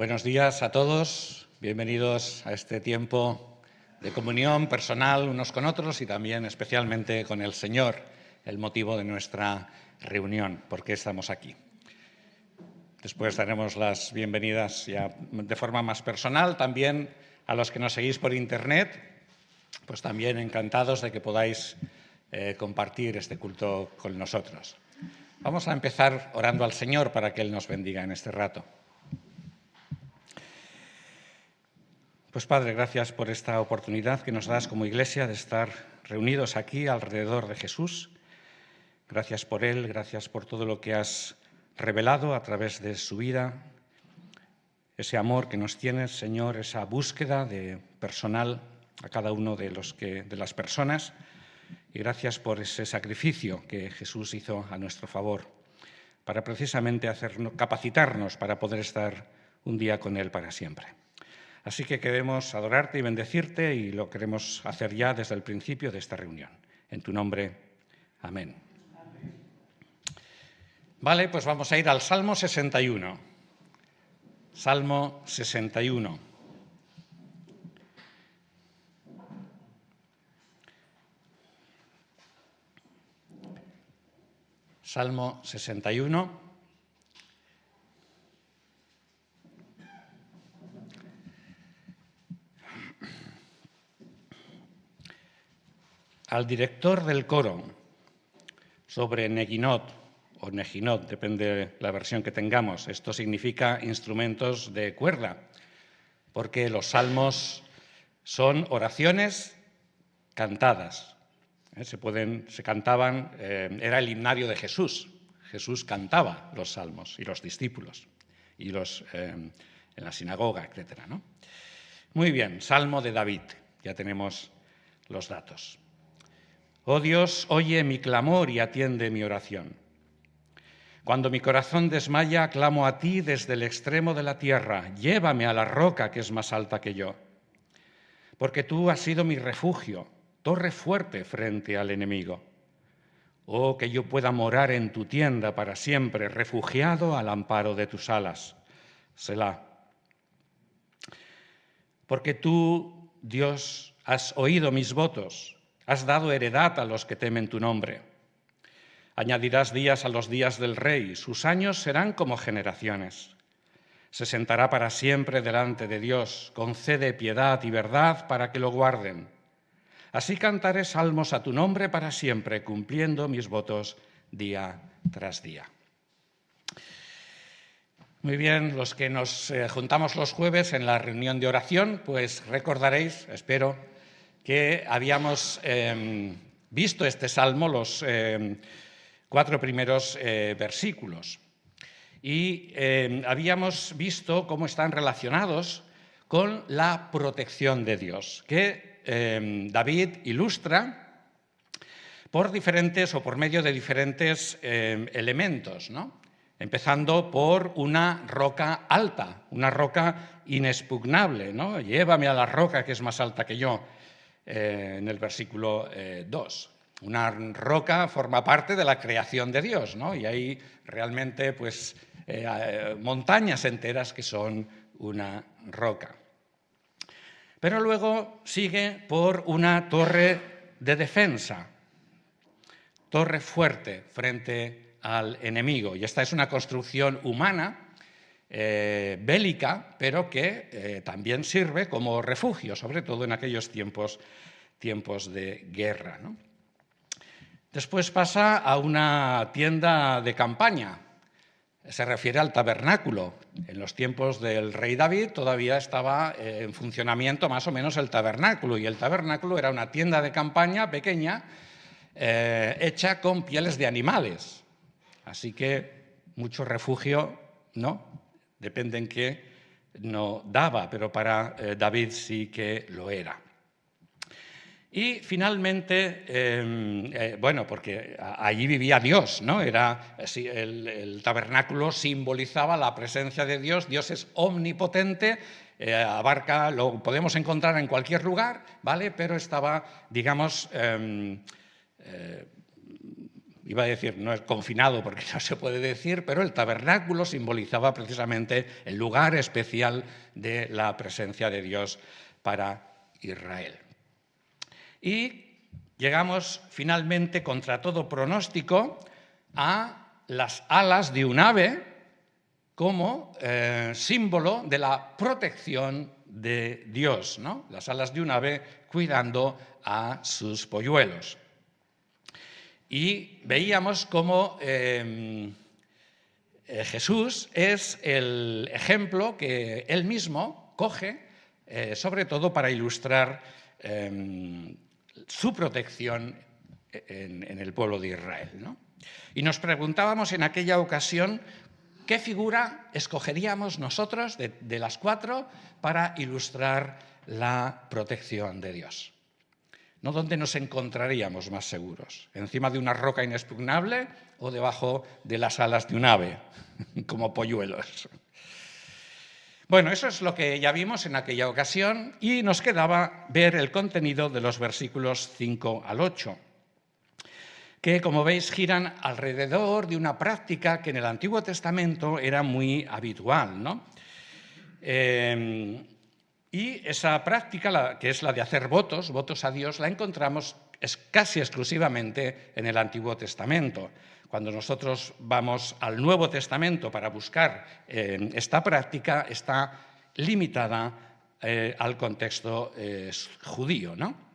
Buenos días a todos, bienvenidos a este tiempo de comunión personal unos con otros y también especialmente con el Señor, el motivo de nuestra reunión, por qué estamos aquí. Después daremos las bienvenidas ya de forma más personal, también a los que nos seguís por Internet, pues también encantados de que podáis compartir este culto con nosotros. Vamos a empezar orando al Señor para que Él nos bendiga en este rato. Pues Padre, gracias por esta oportunidad que nos das como Iglesia de estar reunidos aquí alrededor de Jesús. Gracias por Él, gracias por todo lo que has revelado a través de su vida, ese amor que nos tienes, Señor, esa búsqueda de personal a cada uno de las personas. Y gracias por ese sacrificio que Jesús hizo a nuestro favor para precisamente capacitarnos para poder estar un día con Él para siempre. Así que queremos adorarte y bendecirte y lo queremos hacer ya desde el principio de esta reunión. En tu nombre, amén. Vale, pues vamos a ir al Salmo 61. Salmo 61. Salmo 61. Al director del coro sobre Neginot o Neginot, depende de la versión que tengamos. Esto significa instrumentos de cuerda, porque los salmos son oraciones cantadas. Se cantaban, era el himnario de Jesús. Jesús cantaba los salmos y los discípulos, y en la sinagoga, etc., ¿no? Muy bien, Salmo de David, ya tenemos los datos. Oh Dios, oye mi clamor y atiende mi oración. Cuando mi corazón desmaya, clamo a ti desde el extremo de la tierra. Llévame a la roca que es más alta que yo. Porque tú has sido mi refugio, torre fuerte frente al enemigo. Oh, que yo pueda morar en tu tienda para siempre, refugiado al amparo de tus alas. Selah. Porque tú, Dios, has oído mis votos. Has dado heredad a los que temen tu nombre. Añadirás días a los días del rey, sus años serán como generaciones. Se sentará para siempre delante de Dios, concede piedad y verdad para que lo guarden. Así cantaré salmos a tu nombre para siempre, cumpliendo mis votos día tras día. Muy bien, los que nos juntamos los jueves en la reunión de oración, pues recordaréis, espero, que habíamos visto este salmo, los 4 primeros versículos, y habíamos visto cómo están relacionados con la protección de Dios, que David ilustra por medio de diferentes elementos, ¿no? Empezando por una roca alta, una roca inexpugnable, ¿no? Llévame a la roca que es más alta que yo. En el versículo 2. Una roca forma parte de la creación de Dios, ¿no? Y hay realmente pues, montañas enteras que son una roca. Pero luego sigue por una torre de defensa, torre fuerte frente al enemigo. Y esta es una construcción humana, bélica, pero que también sirve como refugio, sobre todo en aquellos tiempos de guerra, ¿no? Después pasa a una tienda de campaña. Se refiere al tabernáculo. En los tiempos del rey David todavía estaba en funcionamiento más o menos el tabernáculo, y el tabernáculo era una tienda de campaña pequeña hecha con pieles de animales. Así que mucho refugio, ¿no? Depende en qué no daba, pero para David sí que lo era. Y finalmente, porque allí vivía Dios, ¿no? El tabernáculo simbolizaba la presencia de Dios. Dios es omnipotente, lo podemos encontrar en cualquier lugar, ¿vale? Pero estaba, digamos, iba a decir, no es confinado porque no se puede decir, pero el tabernáculo simbolizaba precisamente el lugar especial de la presencia de Dios para Israel. Y llegamos finalmente, contra todo pronóstico, a las alas de un ave como símbolo de la protección de Dios, ¿no? Las alas de un ave cuidando a sus polluelos. Y veíamos cómo Jesús es el ejemplo que él mismo coge, sobre todo para ilustrar su protección en el pueblo de Israel, ¿no? Y nos preguntábamos en aquella ocasión qué figura escogeríamos nosotros de las cuatro para ilustrar la protección de Dios. ¿No? ¿Dónde nos encontraríamos más seguros? ¿Encima de una roca inexpugnable o debajo de las alas de un ave, como polluelos? Bueno, eso es lo que ya vimos en aquella ocasión y nos quedaba ver el contenido de los versículos 5 al 8, que, como veis, giran alrededor de una práctica que en el Antiguo Testamento era muy habitual, ¿no? Y esa práctica, que es la de hacer votos a Dios, la encontramos casi exclusivamente en el Antiguo Testamento. Cuando nosotros vamos al Nuevo Testamento para buscar esta práctica, está limitada al contexto judío, ¿no?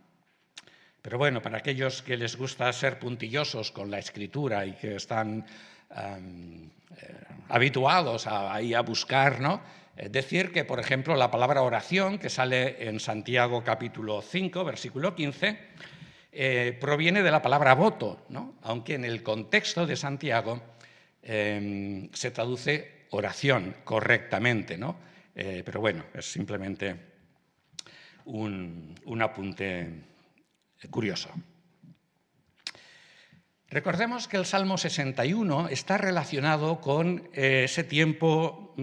Pero bueno, para aquellos que les gusta ser puntillosos con la Escritura y que están habituados a buscar, ¿no? Decir que, por ejemplo, la palabra oración, que sale en Santiago capítulo 5, versículo 15, proviene de la palabra voto, ¿no? Aunque en el contexto de Santiago se traduce oración correctamente, ¿no? Pero bueno, es simplemente un apunte curioso. Recordemos que el Salmo 61 está relacionado con ese tiempo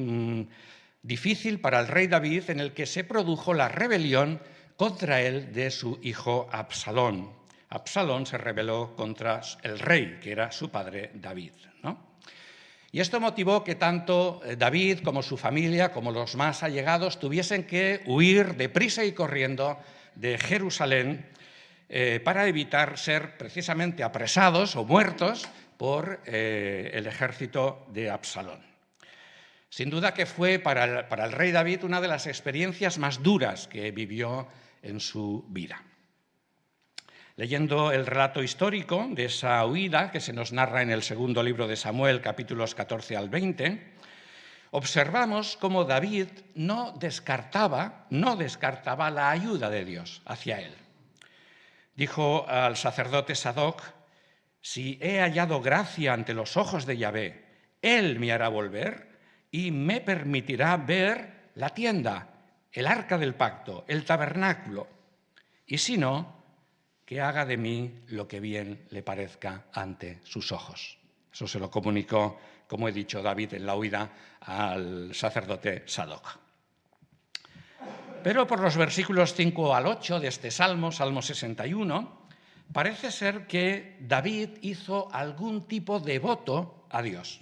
difícil para el rey David, en el que se produjo la rebelión contra él de su hijo Absalón. Absalón se rebeló contra el rey, que era su padre David, ¿no? Y esto motivó que tanto David como su familia, como los más allegados, tuviesen que huir deprisa y corriendo de Jerusalén para evitar ser precisamente apresados o muertos por el ejército de Absalón. Sin duda que fue para el rey David una de las experiencias más duras que vivió en su vida. Leyendo el relato histórico de esa huida que se nos narra en el segundo libro de Samuel, capítulos 14 al 20, observamos cómo David no descartaba la ayuda de Dios hacia él. Dijo al sacerdote Sadoc: si he hallado gracia ante los ojos de Yahvé, él me hará volver y me permitirá ver la tienda, el arca del pacto, el tabernáculo. Y si no, que haga de mí lo que bien le parezca ante sus ojos. Eso se lo comunicó, como he dicho, David en la huida al sacerdote Sadoc. Pero por los versículos 5 al 8 de este Salmo 61, parece ser que David hizo algún tipo de voto a Dios.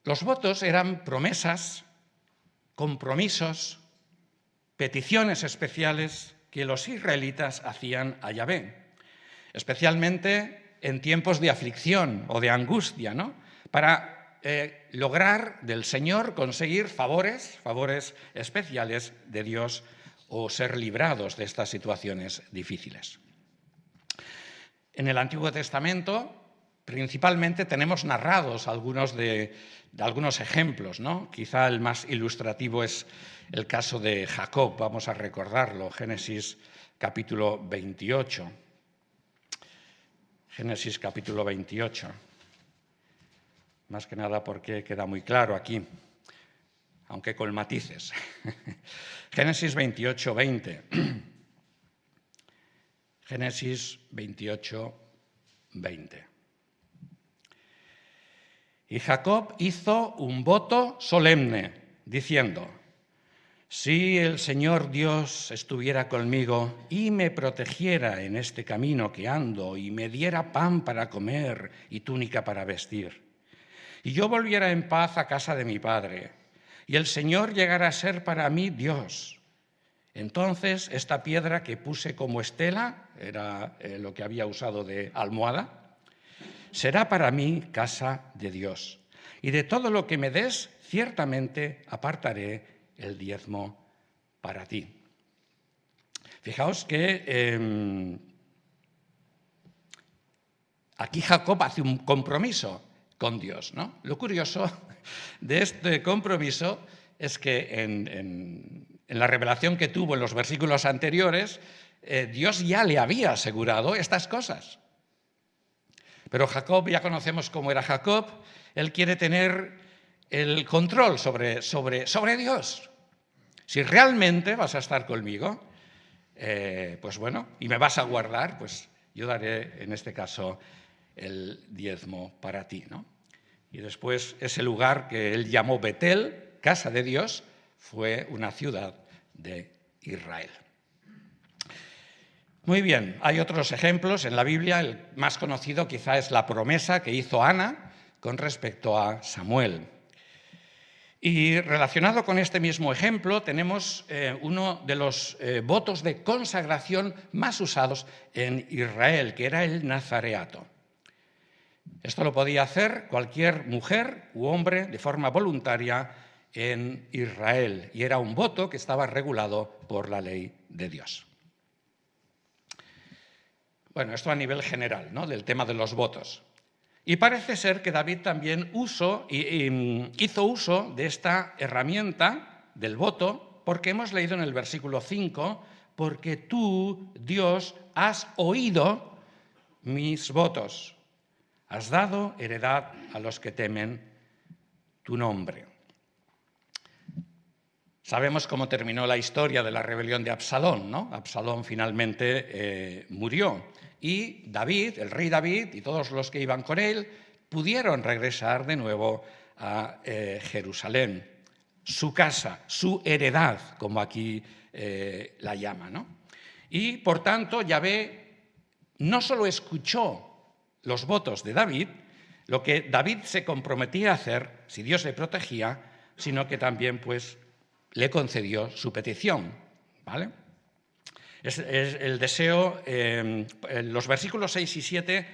Los votos eran promesas, compromisos, peticiones especiales que los israelitas hacían a Yahvé, especialmente en tiempos de aflicción o de angustia, ¿no? Para lograr del Señor conseguir favores especiales de Dios o ser librados de estas situaciones difíciles. En el Antiguo Testamento, principalmente, tenemos narrados algunos ejemplos, ¿no? Quizá el más ilustrativo es el caso de Jacob, vamos a recordarlo, Génesis capítulo 28. Génesis capítulo 28. Más que nada porque queda muy claro aquí, aunque con matices. Génesis 28, 20. Génesis 28, 20. Y Jacob hizo un voto solemne, diciendo: Si el Señor Dios estuviera conmigo y me protegiera en este camino que ando y me diera pan para comer y túnica para vestir, y yo volviera en paz a casa de mi Padre, y el Señor llegara a ser para mí Dios, entonces esta piedra que puse como estela, era lo que había usado de almohada, será para mí casa de Dios. Y de todo lo que me des, ciertamente apartaré el diezmo para ti. Fijaos que aquí Jacob hace un compromiso con Dios, ¿no? Lo curioso de este compromiso es que en la revelación que tuvo en los versículos anteriores, Dios ya le había asegurado estas cosas. Pero Jacob, ya conocemos cómo era Jacob, él quiere tener el control sobre Dios. Si realmente vas a estar conmigo, pues bueno, y me vas a guardar, pues yo daré en este caso el diezmo para ti, ¿no? Y después ese lugar que él llamó Betel, casa de Dios, fue una ciudad de Israel. Muy bien, hay otros ejemplos en la Biblia. El más conocido quizá es la promesa que hizo Ana con respecto a Samuel. Y relacionado con este mismo ejemplo tenemos uno de los votos de consagración más usados en Israel, que era el nazareato. Esto lo podía hacer cualquier mujer u hombre de forma voluntaria en Israel, y era un voto que estaba regulado por la ley de Dios. Bueno, esto a nivel general, ¿no?, del tema de los votos. Y parece ser que David también hizo uso de esta herramienta del voto, porque hemos leído en el versículo 5, porque tú, Dios, has oído mis votos, has dado heredad a los que temen tu nombre. Sabemos cómo terminó la historia de la rebelión de Absalón, ¿no? Absalón finalmente murió. Y David, el rey David y todos los que iban con él, pudieron regresar de nuevo a Jerusalén, su casa, su heredad, como aquí la llama, ¿no? Y por tanto Yahvé no solo escuchó los votos de David, lo que David se comprometía a hacer, si Dios le protegía, sino que también pues le concedió su petición, ¿vale? Es el deseo, los versículos 6 y 7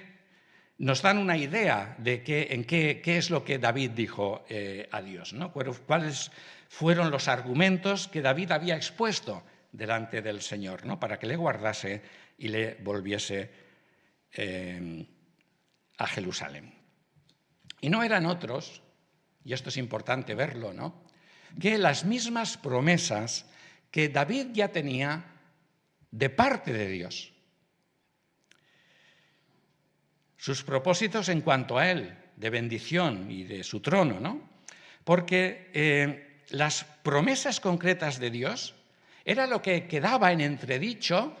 nos dan una idea de qué es lo que David dijo a Dios, ¿no? Cuáles fueron los argumentos que David había expuesto delante del Señor, ¿no?, para que le guardase y le volviese a Jerusalén. Y no eran otros, y esto es importante verlo, ¿no?, que las mismas promesas que David ya tenía de parte de Dios. Sus propósitos en cuanto a él, de bendición y de su trono, ¿no? Porque las promesas concretas de Dios era lo que quedaba en entredicho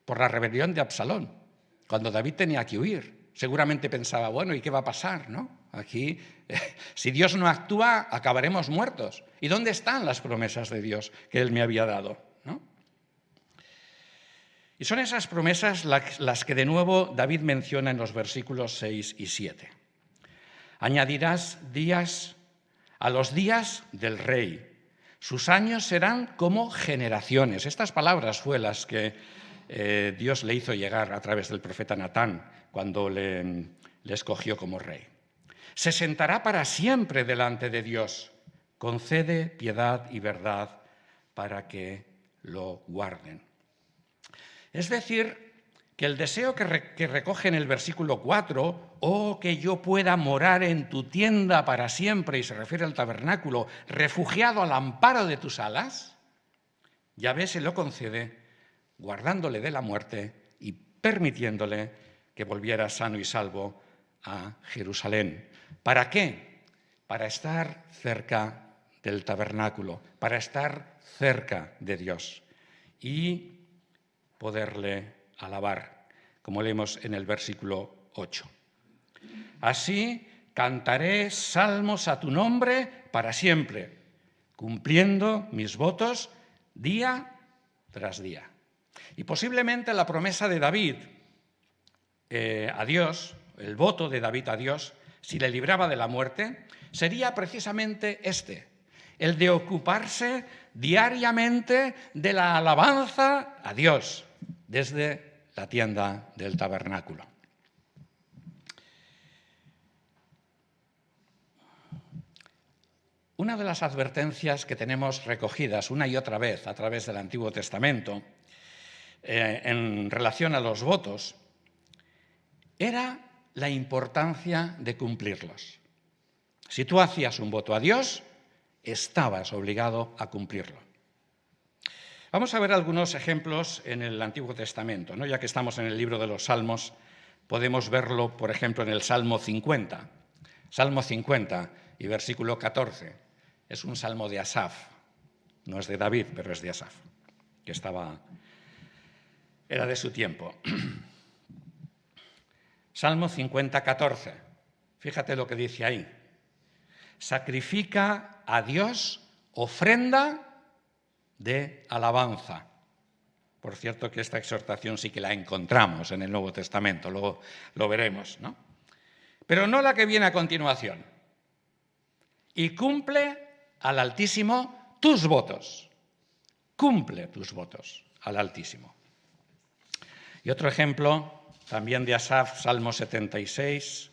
por la rebelión de Absalón, cuando David tenía que huir. Seguramente pensaba, bueno, ¿y qué va a pasar, no? Aquí, si Dios no actúa, acabaremos muertos. ¿Y dónde están las promesas de Dios que Él me había dado, ¿no? Y son esas promesas las que de nuevo David menciona en los versículos 6 y 7. Añadirás días a los días del rey. Sus años serán como generaciones. Estas palabras fue las que Dios le hizo llegar a través del profeta Natán cuando le escogió como rey. Se sentará para siempre delante de Dios. Concede piedad y verdad para que lo guarden. Es decir, que el deseo que recoge en el versículo 4, oh, que yo pueda morar en tu tienda para siempre, y se refiere al tabernáculo, refugiado al amparo de tus alas, Yahvé se lo concede, guardándole de la muerte y permitiéndole que volviera sano y salvo a Jerusalén. ¿Para qué? Para estar cerca del tabernáculo, para estar cerca de Dios y poderle alabar, como leemos en el versículo 8. Así cantaré salmos a tu nombre para siempre. cumpliendo mis votos día tras día. Y posiblemente la promesa de David a Dios, el voto de David a Dios, si le libraba de la muerte, sería precisamente el de ocuparse diariamente de la alabanza a Dios desde la tienda del tabernáculo. Una de las advertencias que tenemos recogidas una y otra vez a través del Antiguo Testamento en relación a los votos era la importancia de cumplirlos. Si tú hacías un voto a Dios, estabas obligado a cumplirlo. Vamos a ver algunos ejemplos en el Antiguo Testamento, ¿no? Ya que estamos en el libro de los Salmos, podemos verlo, por ejemplo, en el Salmo 50. Salmo 50 y versículo 14. Es un salmo de Asaf. No es de David, pero es de Asaf, que era de su tiempo. Salmo 50, 14. Fíjate lo que dice ahí. Sacrifica a Dios ofrenda de alabanza. Por cierto que esta exhortación sí que la encontramos en el Nuevo Testamento, luego lo veremos, ¿no? Pero no la que viene a continuación. Y cumple al Altísimo tus votos. Cumple tus votos al Altísimo. Y otro ejemplo, también de Asaf, Salmo 76,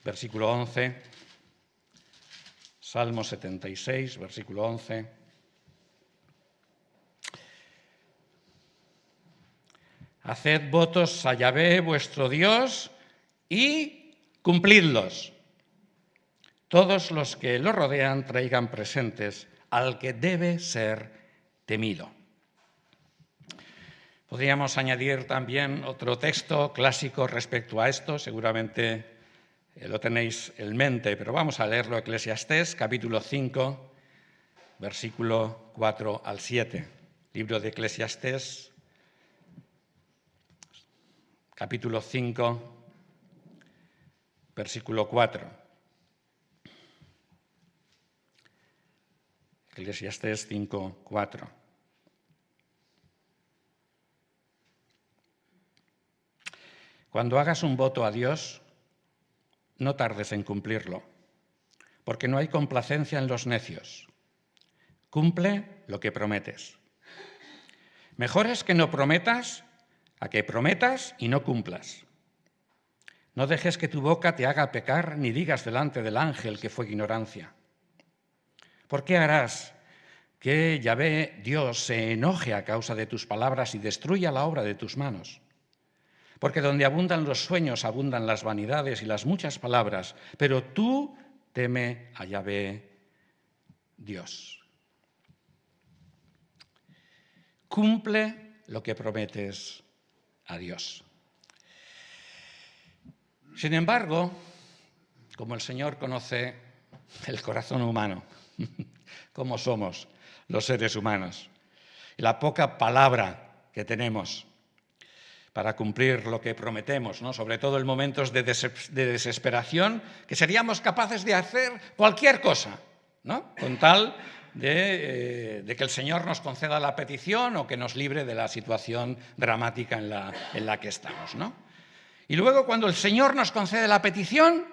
versículo 11. Salmo 76, versículo 11. Haced votos a Yahvé, vuestro Dios, y cumplidlos. Todos los que lo rodean traigan presentes al que debe ser temido. Podríamos añadir también otro texto clásico respecto a esto, seguramente lo tenéis en mente, pero vamos a leerlo, Eclesiastés, capítulo 5, versículo 4 al 7. Libro de Eclesiastés, capítulo 5, versículo 4. Eclesiastés 5, 4. Cuando hagas un voto a Dios, no tardes en cumplirlo, porque no hay complacencia en los necios. Cumple lo que prometes. Mejor es que no prometas a que prometas y no cumplas. No dejes que tu boca te haga pecar, ni digas delante del ángel que fue ignorancia. ¿Por qué harás que Yahvé, Dios, se enoje a causa de tus palabras y destruya la obra de tus manos? Porque donde abundan los sueños, abundan las vanidades y las muchas palabras, pero tú teme a Yahvé, Dios. Cumple lo que prometes a Dios. Sin embargo, como el Señor conoce el corazón humano, cómo somos los seres humanos, y la poca palabra que tenemos para cumplir lo que prometemos, ¿no? Sobre todo en momentos de desesperación, que seríamos capaces de hacer cualquier cosa, ¿no? Con tal de que el Señor nos conceda la petición o que nos libre de la situación dramática en la que estamos, ¿no? Y luego, cuando el Señor nos concede la petición,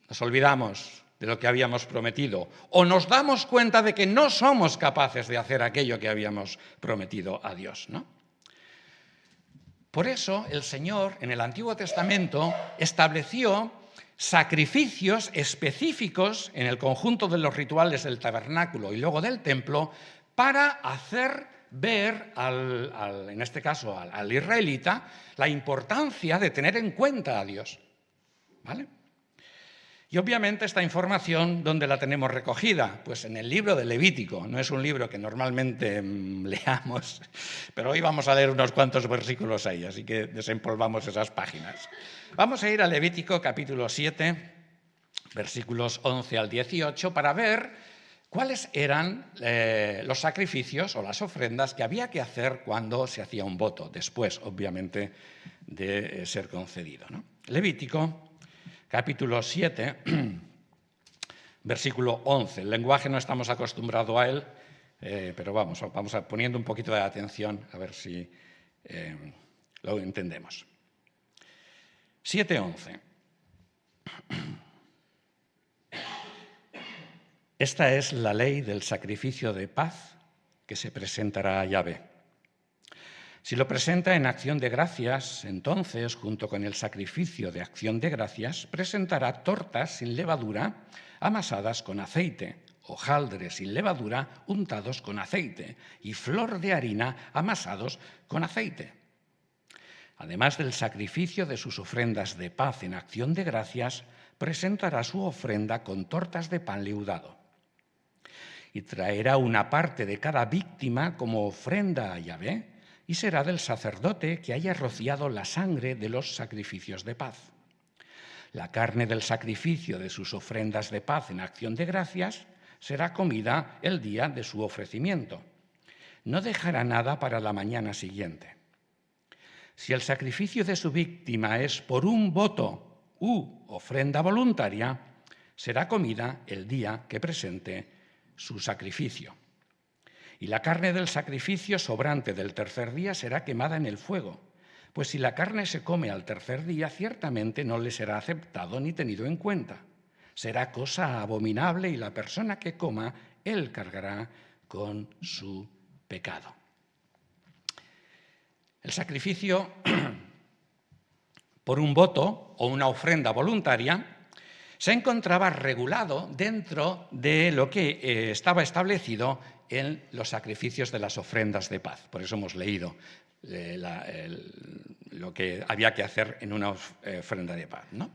nos olvidamos de lo que habíamos prometido o nos damos cuenta de que no somos capaces de hacer aquello que habíamos prometido a Dios, ¿no? Por eso el Señor en el Antiguo Testamento estableció sacrificios específicos en el conjunto de los rituales del tabernáculo y luego del templo para hacer ver, en este caso al israelita, la importancia de tener en cuenta a Dios, ¿vale? Y obviamente esta información, ¿dónde la tenemos recogida? Pues en el libro de Levítico. No es un libro que normalmente leamos, pero hoy vamos a leer unos cuantos versículos ahí, así que desempolvamos esas páginas. Vamos a ir a Levítico capítulo 7, versículos 11 al 18, para ver cuáles eran los sacrificios o las ofrendas que había que hacer cuando se hacía un voto, después, obviamente, de ser concedido, ¿no? Levítico capítulo 7, Versículo 11. El lenguaje no estamos acostumbrados a él, pero vamos poniendo un poquito de atención a ver si lo entendemos. 7:11. Esta es la ley del sacrificio de paz que se presentará a Yahvé. Si lo presenta en acción de gracias, entonces, junto con el sacrificio de acción de gracias, presentará tortas sin levadura amasadas con aceite, hojaldres sin levadura untados con aceite y flor de harina amasados con aceite. Además del sacrificio de sus ofrendas de paz en acción de gracias, presentará su ofrenda con tortas de pan leudado. Y traerá una parte de cada víctima como ofrenda a Yahvé, y será del sacerdote que haya rociado la sangre de los sacrificios de paz. La carne del sacrificio de sus ofrendas de paz en acción de gracias será comida el día de su ofrecimiento. No dejará nada para la mañana siguiente. Si el sacrificio de su víctima es por un voto u ofrenda voluntaria, será comida el día que presente su sacrificio. Y la carne del sacrificio sobrante del tercer día será quemada en el fuego, pues si la carne se come al tercer día, ciertamente no le será aceptado ni tenido en cuenta. Será cosa abominable y la persona que coma, él cargará con su pecado. El sacrificio por un voto o una ofrenda voluntaria se encontraba regulado dentro de lo que estaba establecido en los sacrificios de las ofrendas de paz. Por eso hemos leído lo que había que hacer en una ofrenda de paz, ¿no?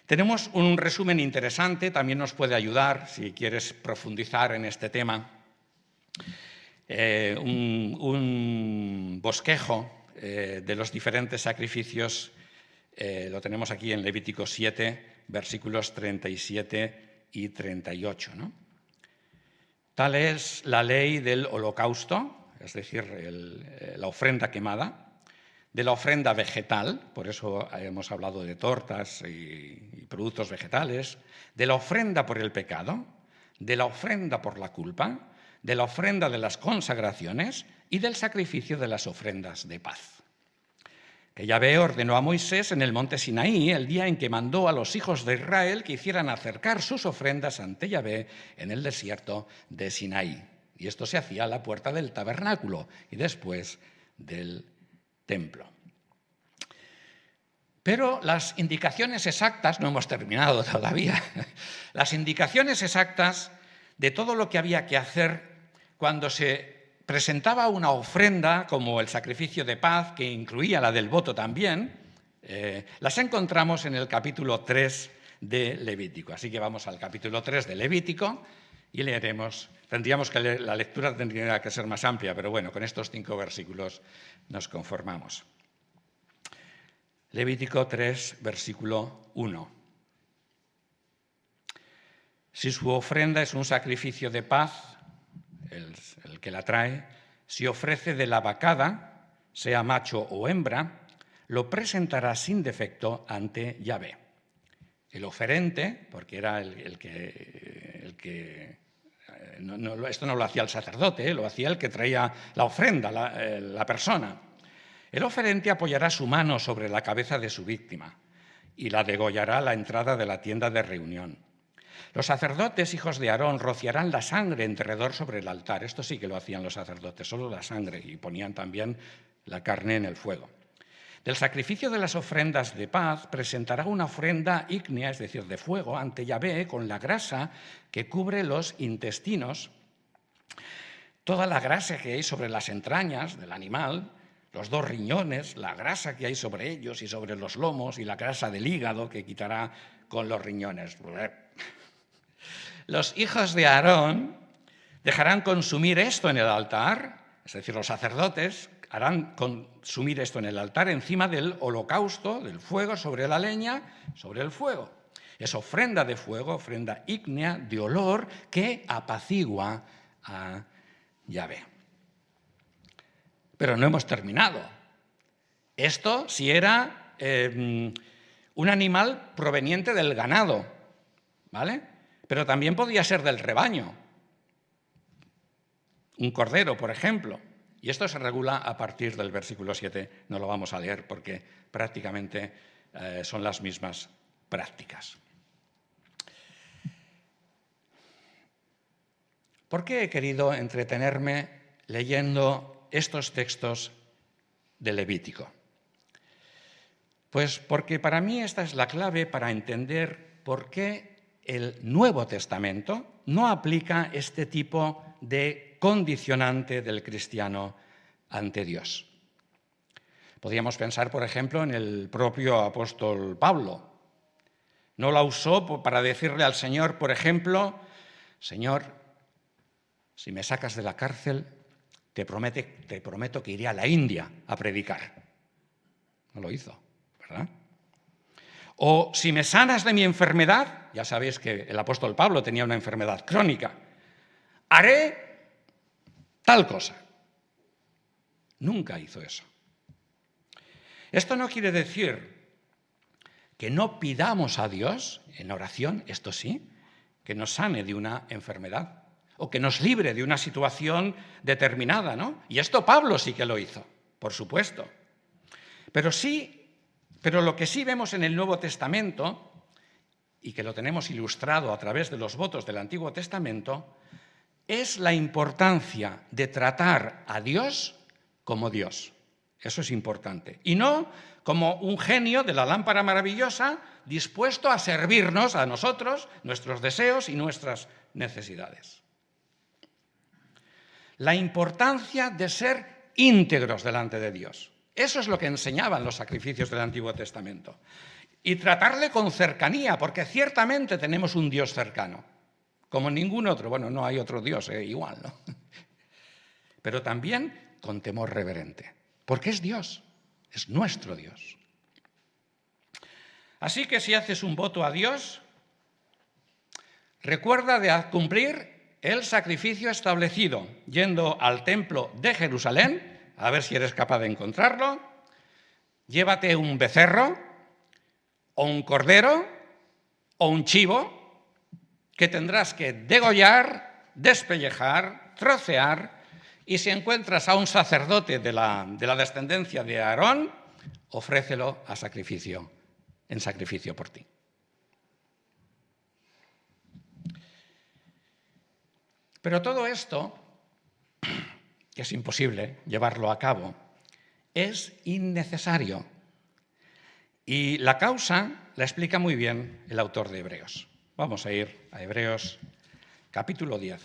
Tenemos un resumen interesante, también nos puede ayudar, si quieres profundizar en este tema, un bosquejo de los diferentes sacrificios. Lo tenemos aquí en Levítico 7, versículos 37 y 38, ¿no? Tal es la ley del holocausto, es decir, la ofrenda quemada, de la ofrenda vegetal, por eso hemos hablado de tortas y productos vegetales, de la ofrenda por el pecado, de la ofrenda por la culpa, de la ofrenda de las consagraciones y del sacrificio de las ofrendas de paz. Que Yahvé ordenó a Moisés en el monte Sinaí el día en que mandó a los hijos de Israel que hicieran acercar sus ofrendas ante Yahvé en el desierto de Sinaí. Y esto se hacía a la puerta del tabernáculo y después del templo. Pero las indicaciones exactas, no hemos terminado todavía, las indicaciones exactas de todo lo que había que hacer cuando se presentaba una ofrenda, como el sacrificio de paz, que incluía la del voto también, las encontramos en el capítulo 3 de Levítico. Así que vamos al capítulo 3 de Levítico y leeremos. La lectura tendría que ser más amplia, pero bueno, con estos 5 versículos nos conformamos. Levítico 3, versículo 1. Si su ofrenda es un sacrificio de paz, el que la trae, si ofrece de la vacada, sea macho o hembra, lo presentará sin defecto ante Yahvé. El oferente, porque era el que esto no lo hacía el sacerdote, lo hacía el que traía la ofrenda, la persona. El oferente apoyará su mano sobre la cabeza de su víctima y la degollará a la entrada de la tienda de reunión. Los sacerdotes, hijos de Aarón, rociarán la sangre en derredor sobre el altar. Esto sí que lo hacían los sacerdotes, solo la sangre, y ponían también la carne en el fuego. Del sacrificio de las ofrendas de paz presentará una ofrenda ígnea, es decir, de fuego, ante Yahvé con la grasa que cubre los intestinos, toda la grasa que hay sobre las entrañas del animal, los 2 riñones, la grasa que hay sobre ellos y sobre los lomos y la grasa del hígado que quitará con los riñones. Los hijos de Aarón dejarán consumir esto en el altar, es decir, los sacerdotes harán consumir esto en el altar encima del holocausto, del fuego, sobre la leña, sobre el fuego. Es ofrenda de fuego, ofrenda ígnea de olor que apacigua a Yahvé. Pero no hemos terminado. Esto si era un animal proveniente del ganado, ¿vale? pero también podía ser del rebaño. Un cordero, por ejemplo. Y esto se regula a partir del versículo 7. No lo vamos a leer porque prácticamente son las mismas prácticas. ¿Por qué he querido entretenerme leyendo estos textos de Levítico? Pues porque para mí esta es la clave para entender por qué el Nuevo Testamento no aplica este tipo de condicionante del cristiano ante Dios. Podríamos pensar, por ejemplo, en el propio apóstol Pablo. No la usó para decirle al Señor, por ejemplo, Señor, si me sacas de la cárcel, te prometo que iré a la India a predicar. No lo hizo, ¿verdad? O si me sanas de mi enfermedad, ya sabéis que el apóstol Pablo tenía una enfermedad crónica, haré tal cosa. Nunca hizo eso. Esto no quiere decir que no pidamos a Dios en oración, esto sí, que nos sane de una enfermedad o que nos libre de una situación determinada, ¿no? Y esto Pablo sí que lo hizo, por supuesto. Pero lo que sí vemos en el Nuevo Testamento, y que lo tenemos ilustrado a través de los votos del Antiguo Testamento, es la importancia de tratar a Dios como Dios. Eso es importante. Y no como un genio de la lámpara maravillosa dispuesto a servirnos a nosotros, nuestros deseos y nuestras necesidades. La importancia de ser íntegros delante de Dios. Eso es lo que enseñaban los sacrificios del Antiguo Testamento. Y tratarle con cercanía, porque ciertamente tenemos un Dios cercano, como ningún otro. Bueno, no hay otro Dios igual, ¿no? Pero también con temor reverente, porque es Dios, es nuestro Dios. Así que si haces un voto a Dios, recuerda de cumplir el sacrificio establecido, yendo al templo de Jerusalén, a ver si eres capaz de encontrarlo, llévate un becerro, o un cordero, o un chivo, que tendrás que degollar, despellejar, trocear, y si encuentras a un sacerdote de la descendencia de Aarón, ofrécelo en sacrificio por ti. Pero todo esto, que es imposible llevarlo a cabo, es innecesario. Y la causa la explica muy bien el autor de Hebreos. Vamos a ir a Hebreos capítulo 10.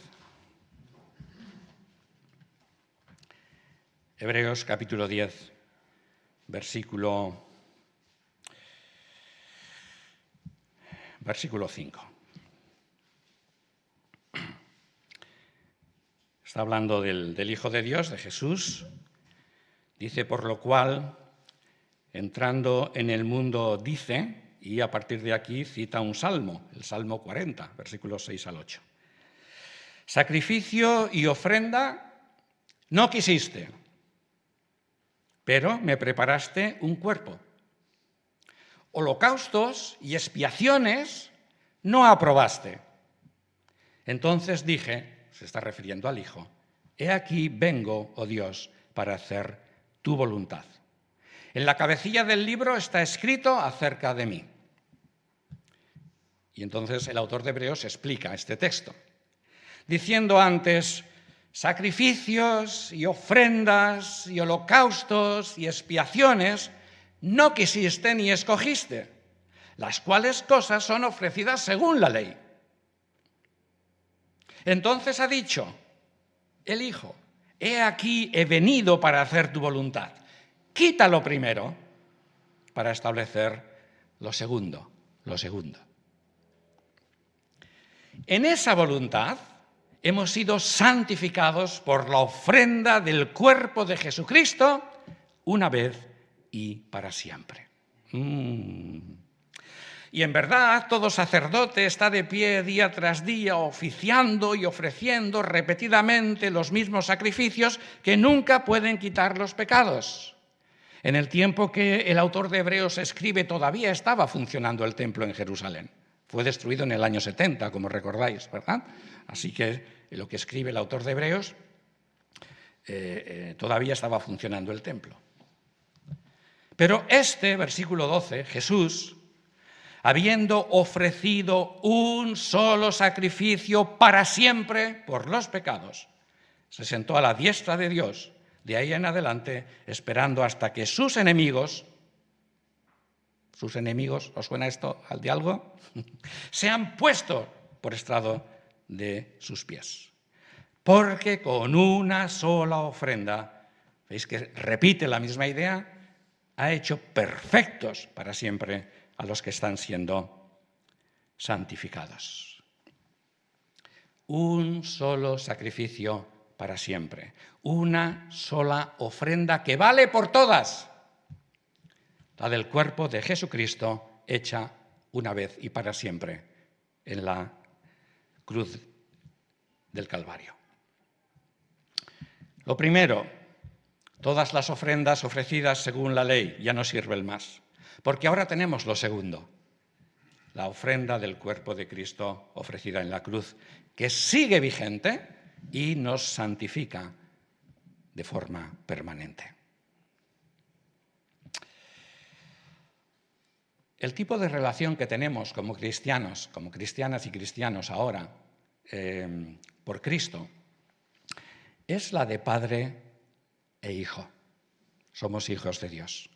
Hebreos capítulo 10, versículo 5. Está hablando del Hijo de Dios, de Jesús. Dice, por lo cual, entrando en el mundo, dice, y a partir de aquí cita un salmo, el Salmo 40, versículos 6 al 8. Sacrificio y ofrenda no quisiste, pero me preparaste un cuerpo. Holocaustos y expiaciones no aprobaste. Entonces dije, se está refiriendo al Hijo, he aquí vengo, oh Dios, para hacer tu voluntad. En la cabecilla del libro está escrito acerca de mí. Y entonces el autor de Hebreos explica este texto, diciendo antes, sacrificios y ofrendas y holocaustos y expiaciones no quisiste ni escogiste, las cuales cosas son ofrecidas según la ley. Entonces ha dicho el Hijo, he aquí he venido para hacer tu voluntad. Quítalo primero para establecer lo segundo. En esa voluntad hemos sido santificados por la ofrenda del cuerpo de Jesucristo una vez y para siempre. Y en verdad todo sacerdote está de pie día tras día oficiando y ofreciendo repetidamente los mismos sacrificios que nunca pueden quitar los pecados. En el tiempo que el autor de Hebreos escribe todavía estaba funcionando el templo en Jerusalén. Fue destruido en el año 70, como recordáis, ¿verdad? Así que lo que escribe el autor de Hebreos, todavía estaba funcionando el templo. Pero este, versículo 12, Jesús, habiendo ofrecido un solo sacrificio para siempre por los pecados, se sentó a la diestra de Dios, de ahí en adelante, esperando hasta que sus enemigos, ¿os suena esto de algo? Sean puestos por estrado de sus pies. Porque con una sola ofrenda, veis que repite la misma idea, ha hecho perfectos para siempre a los que están siendo santificados. Un solo sacrificio para siempre, una sola ofrenda que vale por todas, la del cuerpo de Jesucristo hecha una vez y para siempre en la cruz del Calvario. Lo primero, todas las ofrendas ofrecidas según la ley ya no sirven más, porque ahora tenemos lo segundo, la ofrenda del cuerpo de Cristo ofrecida en la cruz, que sigue vigente y nos santifica de forma permanente. El tipo de relación que tenemos como cristianos, como cristianas y cristianos ahora, por Cristo, es la de padre e hijo. Somos hijos de Dios.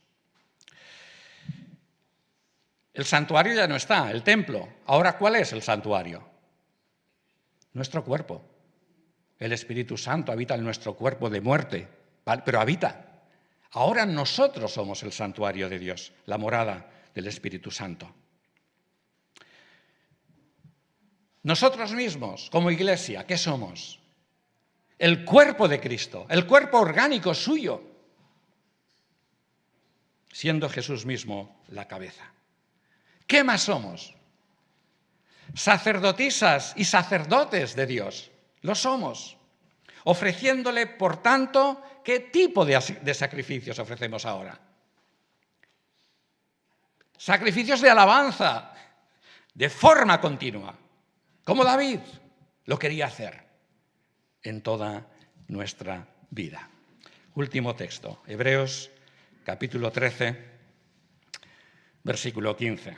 El santuario ya no está, el templo. Ahora, ¿cuál es el santuario? Nuestro cuerpo. El Espíritu Santo habita en nuestro cuerpo de muerte, ¿vale? Pero habita. Ahora nosotros somos el santuario de Dios, la morada del Espíritu Santo. Nosotros mismos, como iglesia, ¿qué somos? El cuerpo de Cristo, el cuerpo orgánico suyo, siendo Jesús mismo la cabeza. ¿Qué más somos? Sacerdotisas y sacerdotes de Dios, lo somos. Ofreciéndole, por tanto, ¿qué tipo de sacrificios ofrecemos ahora? Sacrificios de alabanza, de forma continua, como David lo quería hacer en toda nuestra vida. Último texto, Hebreos capítulo 13, versículo 15.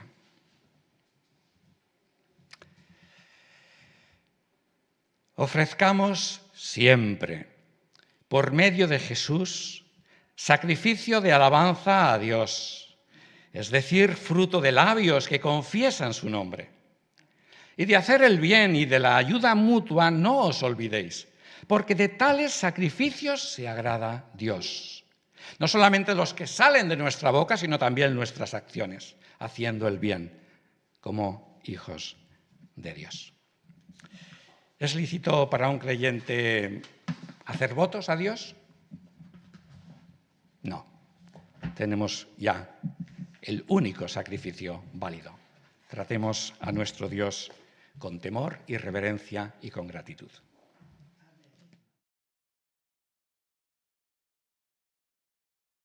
Ofrezcamos siempre, por medio de Jesús, sacrificio de alabanza a Dios, es decir, fruto de labios que confiesan su nombre. Y de hacer el bien y de la ayuda mutua no os olvidéis, porque de tales sacrificios se agrada Dios. No solamente los que salen de nuestra boca, sino también nuestras acciones, haciendo el bien como hijos de Dios. ¿Es lícito para un creyente hacer votos a Dios? No. Tenemos ya el único sacrificio válido. Tratemos a nuestro Dios con temor y reverencia y con gratitud.